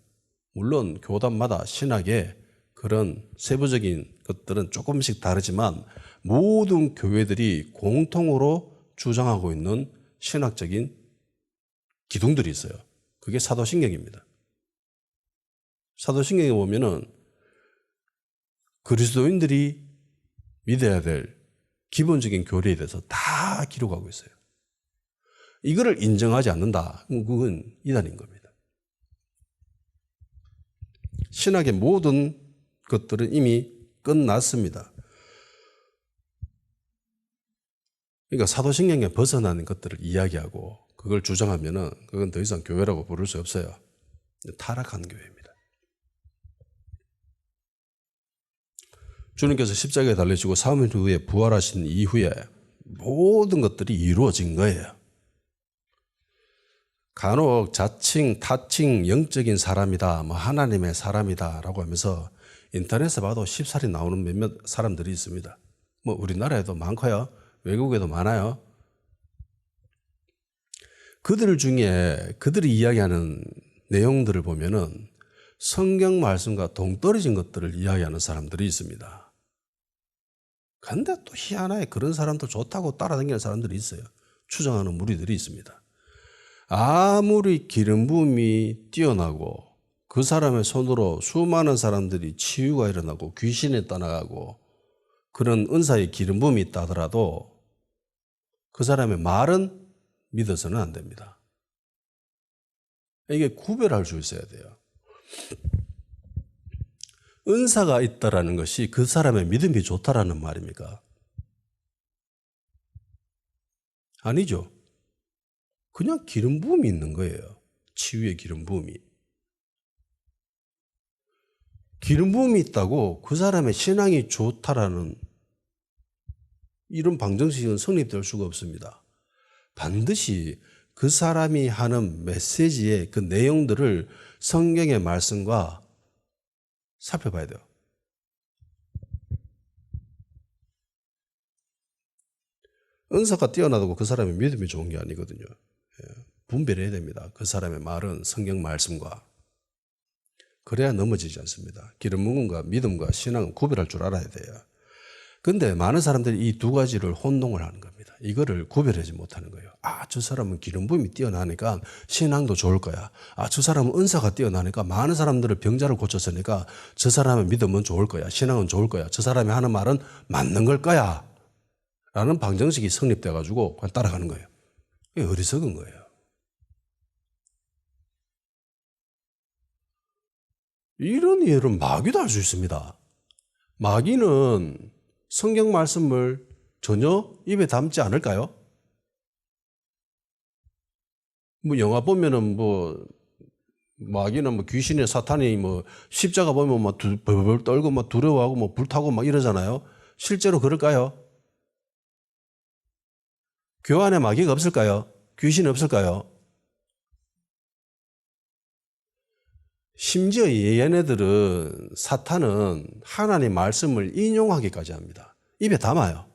물론 교단마다 신학의 그런 세부적인 것들은 조금씩 다르지만 모든 교회들이 공통으로 주장하고 있는 신학적인 기둥들이 있어요. 그게 사도신경입니다. 사도신경에 보면은 그리스도인들이 믿어야 될 기본적인 교리에 대해서 다 기록하고 있어요. 이거를 인정하지 않는다. 그건 이단인 겁니다. 신학의 모든 것들은 이미 끝났습니다. 그러니까 사도신경에 벗어나는 것들을 이야기하고 그걸 주장하면은 그건 더 이상 교회라고 부를 수 없어요. 타락한 교회입니다. 주님께서 십자가에 달리시고 3일 후에 부활하신 이후에 모든 것들이 이루어진 거예요. 간혹 자칭, 타칭, 영적인 사람이다, 뭐 하나님의 사람이다 라고 하면서 인터넷에 봐도 쉽사리 나오는 몇몇 사람들이 있습니다. 뭐 우리나라에도 많고요. 외국에도 많아요. 그들 중에 그들이 이야기하는 내용들을 보면은 성경 말씀과 동떨어진 것들을 이야기하는 사람들이 있습니다. 근데 또 희한하게 그런 사람도 좋다고 따라다니는 사람들이 있어요. 추정하는 무리들이 있습니다. 아무리 기름 부음이 뛰어나고 그 사람의 손으로 수많은 사람들이 치유가 일어나고 귀신이 떠나가고 그런 은사의 기름 부음이 있다 하더라도 그 사람의 말은 믿어서는 안 됩니다. 이게 구별할 수 있어야 돼요. 은사가 있다라는 것이 그 사람의 믿음이 좋다라는 말입니까? 아니죠. 그냥 기름 부음이 있는 거예요. 치유의 기름 부음이. 기름 부음이 있다고 그 사람의 신앙이 좋다라는 이런 방정식은 성립될 수가 없습니다. 반드시 그 사람이 하는 메시지의 그 내용들을 성경의 말씀과 살펴봐야 돼요. 은사가 뛰어나다고 그 사람의 믿음이 좋은 게 아니거든요. 분별해야 됩니다. 그 사람의 말은 성경 말씀과. 그래야 넘어지지 않습니다. 기름 부음과 믿음과 신앙은 구별할 줄 알아야 돼요. 그런데 많은 사람들이 이 두 가지를 혼동을 하는 겁니다. 이거를 구별하지 못하는 거예요. 아, 저 사람은 기름 부음이 뛰어나니까 신앙도 좋을 거야. 아, 저 사람은 은사가 뛰어나니까 많은 사람들을 병자를 고쳤으니까 저 사람의 믿음은 좋을 거야. 신앙은 좋을 거야. 저 사람이 하는 말은 맞는 걸 거야. 라는 방정식이 성립돼가지고 그냥 따라가는 거예요. 이게 어리석은 거예요. 이런 이해를 마귀도 할 수 있습니다. 마귀는 성경 말씀을 전혀 입에 담지 않을까요? 뭐 영화 보면은 뭐 마귀는 뭐 귀신이 사탄이 뭐 십자가 보면 막 벌벌 떨고 막 두려워하고 뭐 불타고 막 이러잖아요. 실제로 그럴까요? 교회 안에 마귀가 없을까요? 귀신이 없을까요? 심지어 얘네들은 사탄은 하나님 말씀을 인용하기까지 합니다. 입에 담아요.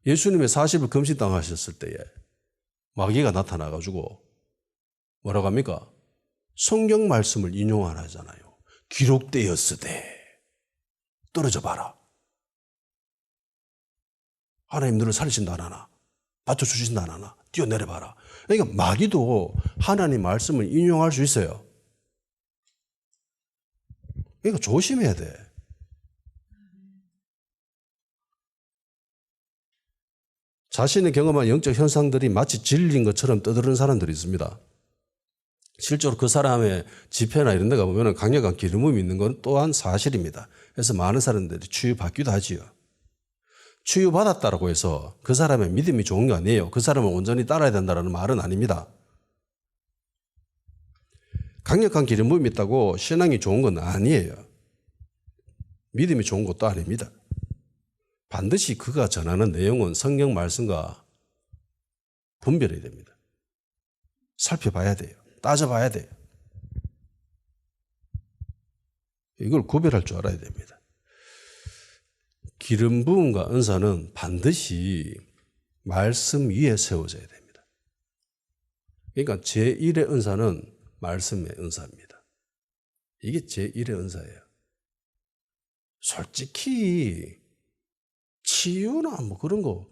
예수님의 40일 금식당하셨을 때에 마귀가 나타나가지고 뭐라고 합니까? 성경 말씀을 인용 안 하잖아요. 기록되었으되 떨어져 봐라. 하나님 너를 살리신다 안 하나? 받쳐주신다 안 하나? 뛰어내려봐라. 그러니까 마귀도 하나님 말씀을 인용할 수 있어요. 그러니까 조심해야 돼. 자신이 경험한 영적 현상들이 마치 진리인 것처럼 떠드는 사람들이 있습니다. 실제로 그 사람의 집회나 이런 데 가보면 강력한 기름 부음이 있는 건 또한 사실입니다. 그래서 많은 사람들이 치유받기도 하지요. 치유받았다고 해서 그 사람의 믿음이 좋은 게 아니에요. 그 사람을 온전히 따라야 된다는 말은 아닙니다. 강력한 기름 부음이 있다고 신앙이 좋은 건 아니에요. 믿음이 좋은 것도 아닙니다. 반드시 그가 전하는 내용은 성경 말씀과 분별해야 됩니다. 살펴봐야 돼요. 따져봐야 돼요. 이걸 구별할 줄 알아야 됩니다. 기름 부음과 은사는 반드시 말씀 위에 세워져야 됩니다. 그러니까 제1의 은사는 말씀의 은사입니다. 이게 제1의 은사예요. 솔직히 치유나 뭐 그런 거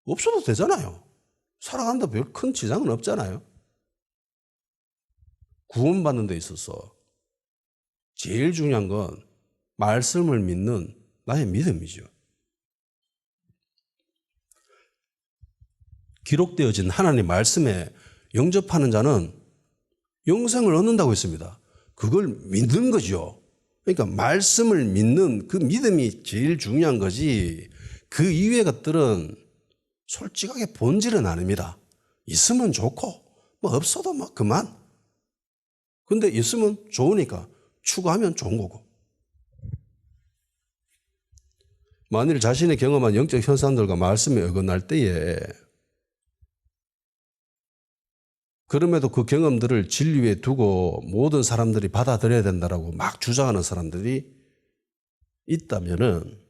없어도 되잖아요. 살아간다 별 큰 지장은 없잖아요. 구원받는 데 있어서 제일 중요한 건 말씀을 믿는 나의 믿음이죠. 기록되어진 하나님 말씀에 영접하는 자는 영생을 얻는다고 했습니다. 그걸 믿는 거죠. 그러니까 말씀을 믿는 그 믿음이 제일 중요한 거지, 그 이외의 것들은 솔직하게 본질은 아닙니다. 있으면 좋고 뭐 없어도 막 그만. 근데 있으면 좋으니까 추구하면 좋은 거고. 만일 자신이 경험한 영적 현상들과 말씀이 어긋날 때에 그럼에도 그 경험들을 진리에 두고 모든 사람들이 받아들여야 된다라고 막 주장하는 사람들이 있다면은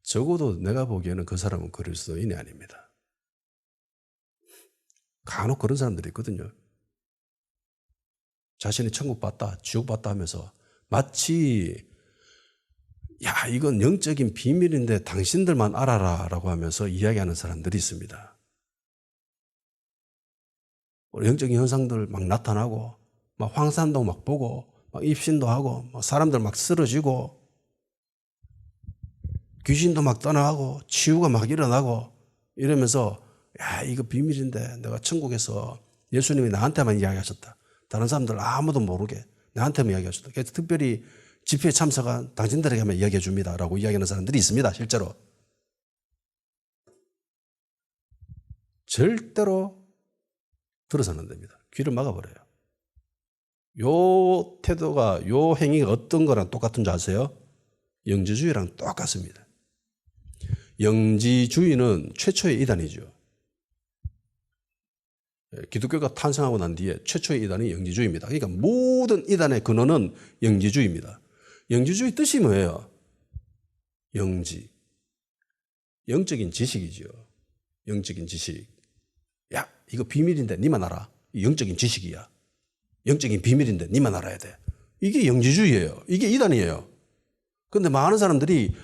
적어도 내가 보기에는 그 사람은 그리스도인이 아닙니다. 간혹 그런 사람들이 있거든요. 자신이 천국 봤다, 지옥 봤다 하면서 마치 야, 이건 영적인 비밀인데 당신들만 알아라 라고 하면서 이야기하는 사람들이 있습니다. 영적인 현상들 막 나타나고 막 황산도 막 보고 막 입신도 하고 막 사람들 막 쓰러지고 귀신도 막 떠나가고 치유가 막 일어나고 이러면서 야, 이거 비밀인데 내가 천국에서 예수님이 나한테만 이야기하셨다. 다른 사람들 아무도 모르게 나한테만 이야기하셨다. 그래서 특별히 집회에 참석한 당신들에게만 이야기해 줍니다 라고 이야기하는 사람들이 있습니다. 실제로. 절대로 들어서는 안 됩니다. 귀를 막아버려요. 요 태도가, 요 행위가 어떤 거랑 똑같은 줄 아세요? 영지주의랑 똑같습니다. 영지주의는 최초의 이단이죠. 기독교가 탄생하고 난 뒤에 최초의 이단이 영지주의입니다. 그러니까 모든 이단의 근원은 영지주의입니다. 영지주의 뜻이 뭐예요? 영지. 영적인 지식이죠. 영적인 지식. 야, 이거 비밀인데 니만 알아. 영적인 지식이야. 영적인 비밀인데 니만 알아야 돼. 이게 영지주의예요. 이게 이단이에요. 그런데 많은 사람들이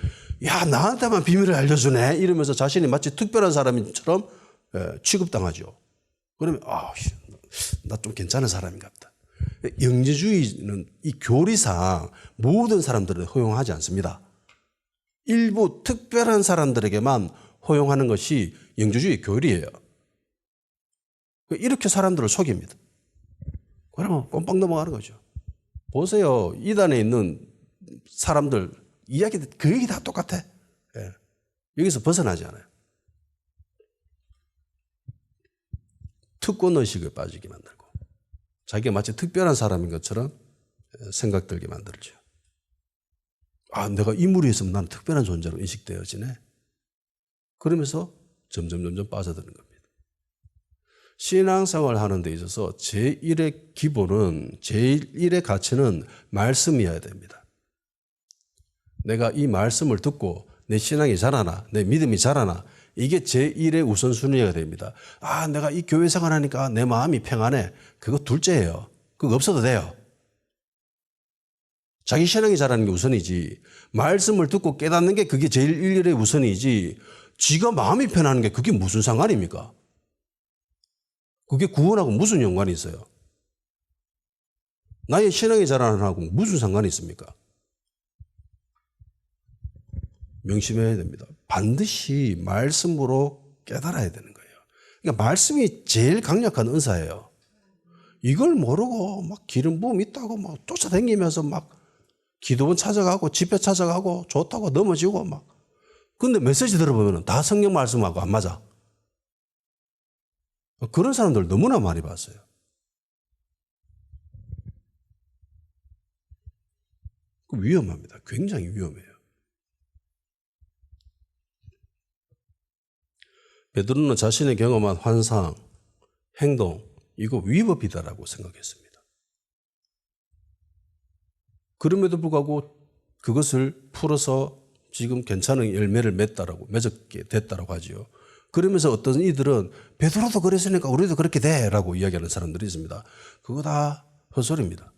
야, 나한테만 비밀을 알려주네 이러면서 자신이 마치 특별한 사람처럼 취급당하죠. 그러면 나 좀 괜찮은 사람인가 보다. 영지주의는 이 교리상 모든 사람들을 허용하지 않습니다. 일부 특별한 사람들에게만 허용하는 것이 영지주의 교리예요. 이렇게 사람들을 속입니다. 그러면 꼼빡 넘어가는 거죠. 보세요. 이단에 있는 사람들 이야기들 그 얘기 다 똑같아. 예. 여기서 벗어나지 않아요. 특권의식에 빠지게 만들고 자기가 마치 특별한 사람인 것처럼 생각 들게 만들죠. 아, 내가 이 무리에 있으면 난 특별한 존재로 인식되어지네. 그러면서 점점 빠져드는 겁니다. 신앙생활을 하는 데 있어서 제1의 기본은, 제1의 가치는 말씀이어야 됩니다. 내가 이 말씀을 듣고 내 신앙이 자라나, 내 믿음이 자라나, 이게 제1의 우선순위가 됩니다. 아, 내가 이 교회 생활하니까 내 마음이 평안해. 그거 둘째예요. 그거 없어도 돼요. 자기 신앙이 자라는 게 우선이지. 말씀을 듣고 깨닫는 게 그게 제일 일일의 우선이지. 지가 마음이 편하는 게 그게 무슨 상관입니까? 그게 구원하고 무슨 연관이 있어요? 나의 신앙이 자라는 하고 무슨 상관이 있습니까? 명심해야 됩니다. 반드시 말씀으로 깨달아야 되는 거예요. 그러니까 말씀이 제일 강력한 은사예요. 이걸 모르고 막 기름 부음 있다고 막 쫓아다니면서 막 기도원 찾아가고 집회 찾아가고 좋다고 넘어지고 막. 근데 메시지 들어보면 다 성경 말씀하고 안 맞아. 그런 사람들 너무나 많이 봤어요. 위험합니다. 굉장히 위험해요. 베드로는 자신의 경험한 환상, 행동, 이거 위법이다라고 생각했습니다. 그럼에도 불구하고 그것을 풀어서 지금 괜찮은 열매를 맺게 됐다라고 하지요. 그러면서 어떤 이들은 베드로도 그랬으니까 우리도 그렇게 돼라고 이야기하는 사람들이 있습니다. 그거 다 헛소리입니다.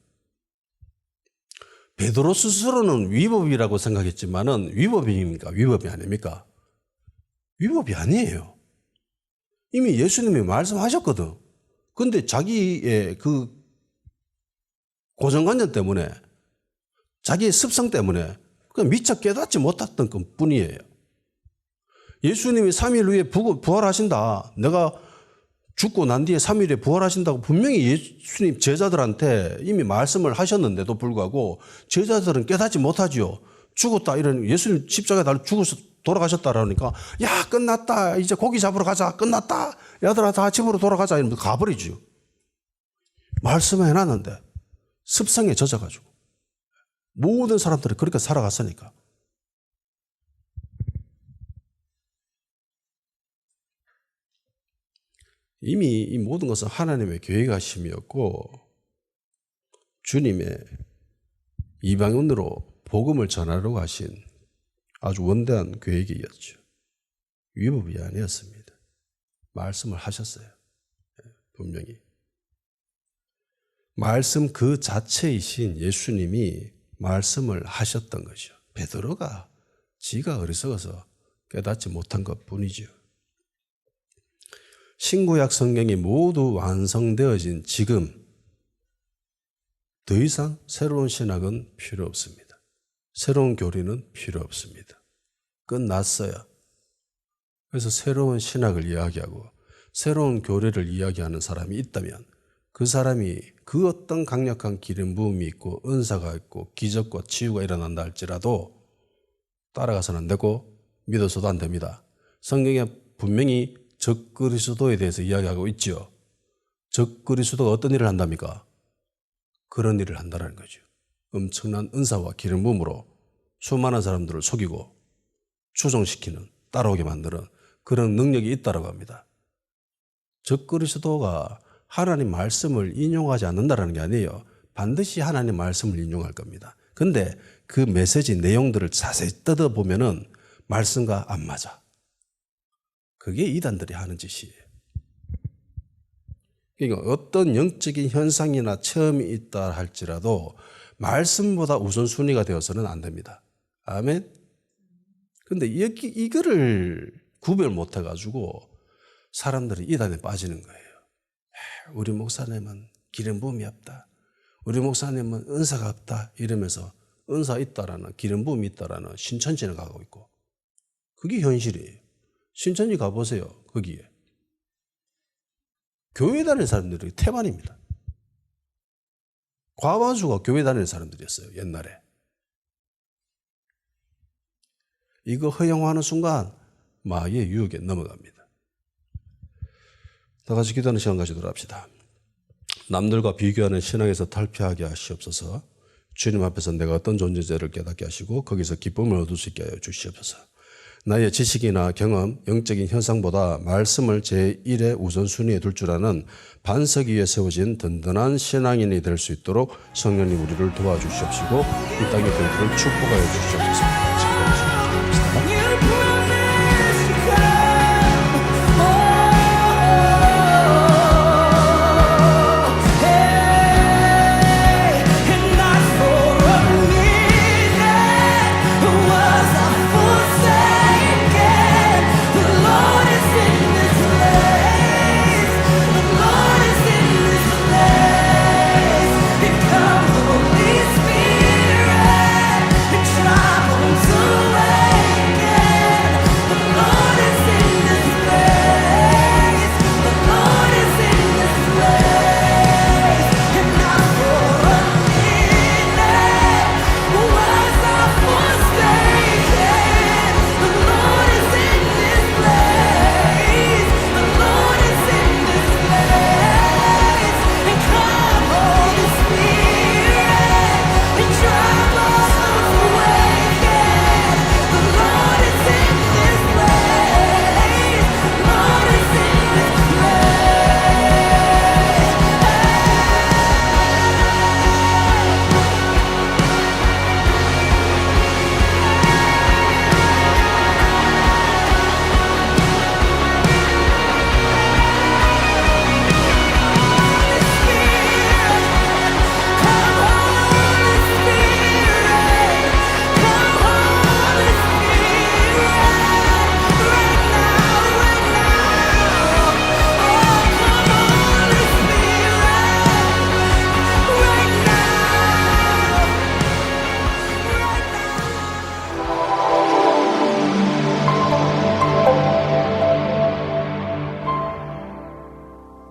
베드로 스스로는 위법이라고 생각했지만은 위법입니까? 위법이 아닙니까? 위법이 아니에요. 이미 예수님이 말씀하셨거든. 근데 자기의 그 고정관념 때문에 자기의 습성 때문에 그냥 미처 깨닫지 못했던 것 뿐이에요. 예수님이 3일 후에 부활하신다. 내가 죽고 난 뒤에 3일에 부활하신다고 분명히 예수님 제자들한테 이미 말씀을 하셨는데도 불구하고 제자들은 깨닫지 못하지요. 죽었다 이런 예수님 십자가에 달려 죽어서 돌아가셨다라니까 야 끝났다 이제 고기 잡으러 가자 끝났다 야들아 다 집으로 돌아가자 이러면서 가버리죠. 말씀을 해놨는데 습성에 젖어가지고 모든 사람들이 그렇게 살아갔으니까. 이미 이 모든 것은 하나님의 계획하심이었고 주님의 이방인으로 복음을 전하려고 하신 아주 원대한 계획이었죠. 위법이 아니었습니다. 말씀을 하셨어요. 분명히. 말씀 그 자체이신 예수님이 말씀을 하셨던 거죠. 베드로가 지가 어리석어서 깨닫지 못한 것뿐이죠. 신구약 성경이 모두 완성되어진 지금 더 이상 새로운 신학은 필요 없습니다. 새로운 교리는 필요 없습니다. 끝났어요. 그래서 새로운 신학을 이야기하고 새로운 교리를 이야기하는 사람이 있다면 그 사람이 그 어떤 강력한 기름 부음이 있고 은사가 있고 기적과 치유가 일어난다 할지라도 따라가서는 안 되고 믿어서도 안 됩니다. 성경에 분명히 적그리스도에 대해서 이야기하고 있죠. 적그리스도가 어떤 일을 한답니까? 그런 일을 한다는 거죠. 엄청난 은사와 기름 부음으로 수많은 사람들을 속이고 추종시키는 따라오게 만드는 그런 능력이 있다고 합니다. 적그리스도가 하나님 말씀을 인용하지 않는다는 게 아니에요. 반드시 하나님 말씀을 인용할 겁니다. 근데 그 메시지 내용들을 자세히 뜯어보면은 말씀과 안 맞아. 그게 이단들이 하는 짓이에요. 그러니까 어떤 영적인 현상이나 체험이 있다 할지라도 말씀보다 우선순위가 되어서는 안 됩니다. 아멘? 근데 이거를 구별 못 해가지고 사람들이 이단에 빠지는 거예요. 우리 목사님은 기름 부음이 없다. 우리 목사님은 은사가 없다. 이러면서 은사 있다라는 기름 부음이 있다라는 신천지를 가고 있고 그게 현실이에요. 신천지 가보세요. 거기에. 교회 다니는 사람들이 태반입니다. 과반수가 교회 다니는 사람들이었어요. 옛날에. 이거 허용하는 순간 마의 유혹에 넘어갑니다. 다 같이 기도하는 시간 가지도록 합시다. 남들과 비교하는 신앙에서 탈피하게 하시옵소서. 주님 앞에서 내가 어떤 존재를 깨닫게 하시고 거기서 기쁨을 얻을 수 있게 하여 주시옵소서. 나의 지식이나 경험, 영적인 현상보다 말씀을 제1의 우선순위에 둘 줄 아는 반석 위에 세워진 든든한 신앙인이 될 수 있도록 성령님 우리를 도와주시옵시고 이 땅의 교회를 축복하여 주시옵소서.